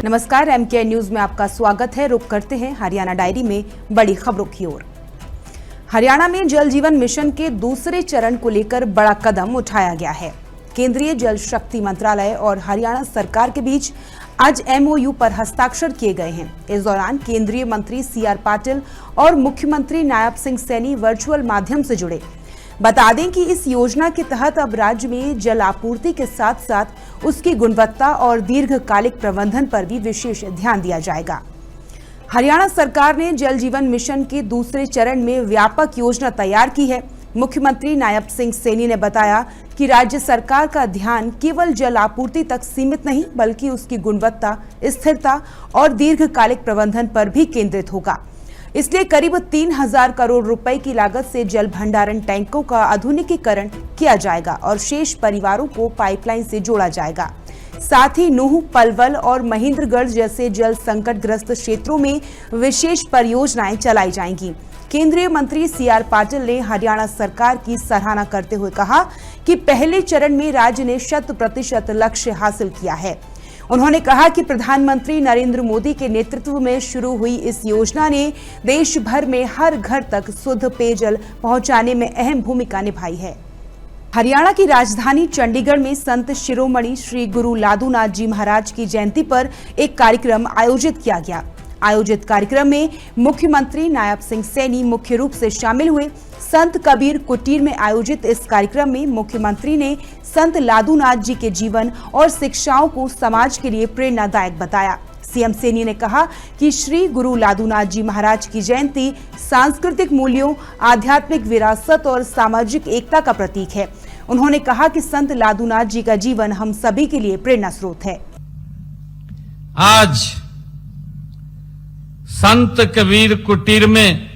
नमस्कार, MK news में आपका स्वागत है। रुक करते हैं हरियाणा डायरी में बड़ी खबरों की ओर। हरियाणा में जल जीवन मिशन के दूसरे चरण को लेकर बड़ा कदम उठाया गया है। केंद्रीय जल शक्ति मंत्रालय और हरियाणा सरकार के बीच आज एमओयू पर हस्ताक्षर किए गए हैं। इस दौरान केंद्रीय मंत्री सीआर पाटिल और मुख्यमंत्री नायब सिंह सैनी वर्चुअल माध्यम से जुड़े। बता दें कि इस योजना के तहत अब राज्य में जल आपूर्ति के साथ साथ उसकी गुणवत्ता और दीर्घकालिक प्रबंधन पर भी विशेष ध्यान दिया जाएगा। हरियाणा सरकार ने जल जीवन मिशन के दूसरे चरण में व्यापक योजना तैयार की है। मुख्यमंत्री नायब सिंह सैनी ने बताया कि राज्य सरकार का ध्यान केवल जल आपूर्ति तक सीमित नहीं, बल्कि उसकी गुणवत्ता, स्थिरता और दीर्घकालिक प्रबंधन पर भी केंद्रित होगा। इसलिए करीब 3000 करोड़ रुपए की लागत से जल भंडारण टैंकों का आधुनिकीकरण किया जाएगा और शेष परिवारों को पाइपलाइन से जोड़ा जाएगा। साथ ही नूह, पलवल और महेंद्रगढ़ जैसे जल संकटग्रस्त क्षेत्रों में विशेष परियोजनाएं चलाई जाएंगी। केंद्रीय मंत्री सीआर पाटिल ने हरियाणा सरकार की सराहना करते हुए कहा कि पहले चरण में राज्य ने 100% लक्ष्य हासिल किया है। उन्होंने कहा कि प्रधानमंत्री नरेंद्र मोदी के नेतृत्व में शुरू हुई इस योजना ने देश भर में हर घर तक शुद्ध पेयजल पहुंचाने में अहम भूमिका निभाई है। हरियाणा की राजधानी चंडीगढ़ में संत शिरोमणि श्री गुरु लादूनाथ जी महाराज की जयंती पर एक कार्यक्रम आयोजित किया गया। आयोजित कार्यक्रम में मुख्यमंत्री नायब सिंह सैनी मुख्य रूप से शामिल हुए। संत कबीर कुटीर में आयोजित इस कार्यक्रम में मुख्यमंत्री ने संत लादूनाथ जी के जीवन और शिक्षाओं को समाज के लिए प्रेरणादायक बताया। सीएम सैनी ने कहा कि श्री गुरु लादूनाथ जी महाराज की जयंती सांस्कृतिक मूल्यों, आध्यात्मिक विरासत और सामाजिक एकता का प्रतीक है। उन्होंने कहा कि संत लादूनाथ जी का जीवन हम सभी के लिए प्रेरणा स्रोत है। आज संत कबीर कुटीर में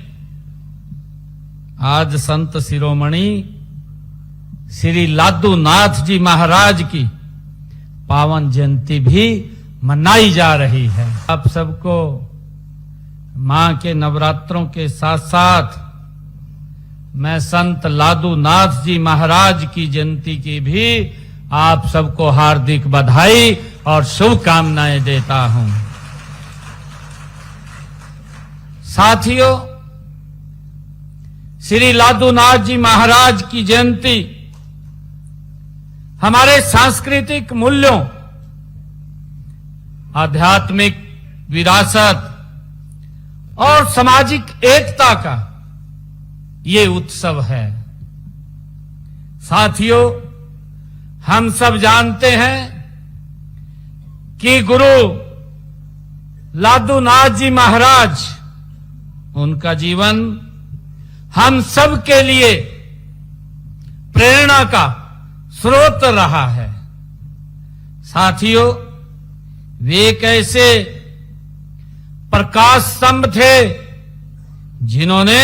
आज संत शिरोमणि श्री लादूनाथ जी महाराज की पावन जयंती भी मनाई जा रही है। आप सबको मां के नवरात्रों के साथ साथ मैं संत लादूनाथ जी महाराज की जयंती की भी आप सबको हार्दिक बधाई और शुभकामनाएं देता हूं। साथियों, श्री लादूनाथ जी महाराज की जयंती हमारे सांस्कृतिक मूल्यों, आध्यात्मिक विरासत और सामाजिक एकता का ये उत्सव है। साथियों, हम सब जानते हैं कि गुरु लादूनाथ जी महाराज, उनका जीवन हम सब के लिए प्रेरणा का स्रोत रहा है। साथियों, वे एक ऐसे प्रकाश स्तंभ थे जिन्होंने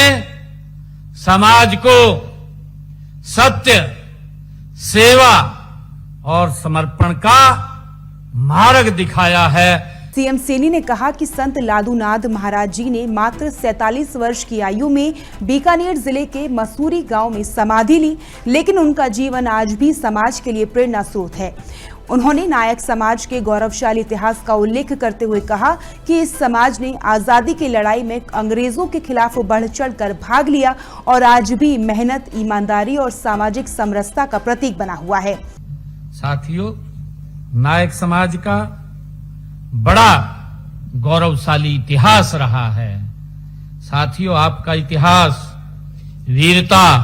समाज को सत्य, सेवा और समर्पण का मार्ग दिखाया है। सीएम सैनी ने कहा कि संत लादूनाथ महाराज जी ने मात्र 47 वर्ष की आयु में बीकानेर जिले के मसूरी गांव में समाधि ली, लेकिन उनका जीवन आज भी समाज के लिए प्रेरणा स्रोत है। उन्होंने नायक समाज के गौरवशाली इतिहास का उल्लेख करते हुए कहा कि इस समाज ने आजादी की लड़ाई में अंग्रेजों के खिलाफ बढ़ चढ़कर भाग लिया और आज भी मेहनत, ईमानदारी और सामाजिक समरसता का प्रतीक बना हुआ है। साथियों, नायक समाज का बड़ा गौरवशाली इतिहास रहा है। साथियों, आपका इतिहास वीरता,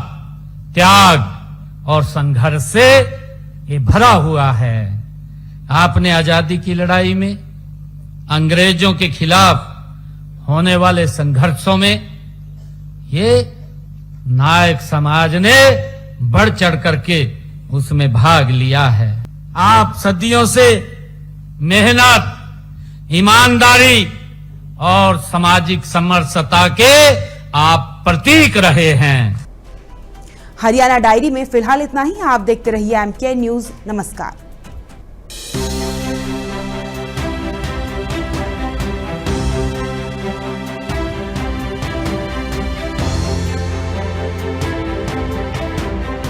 त्याग और संघर्ष से ये भरा हुआ है। आपने आजादी की लड़ाई में अंग्रेजों के खिलाफ होने वाले संघर्षों में ये नायक समाज ने बढ़ चढ़ करके उसमें भाग लिया है। आप सदियों से मेहनत, ईमानदारी और सामाजिक समरसता के आप प्रतीक रहे हैं। हरियाणा डायरी में फिलहाल इतना ही। आप देखते रहिए एमके न्यूज। नमस्कार।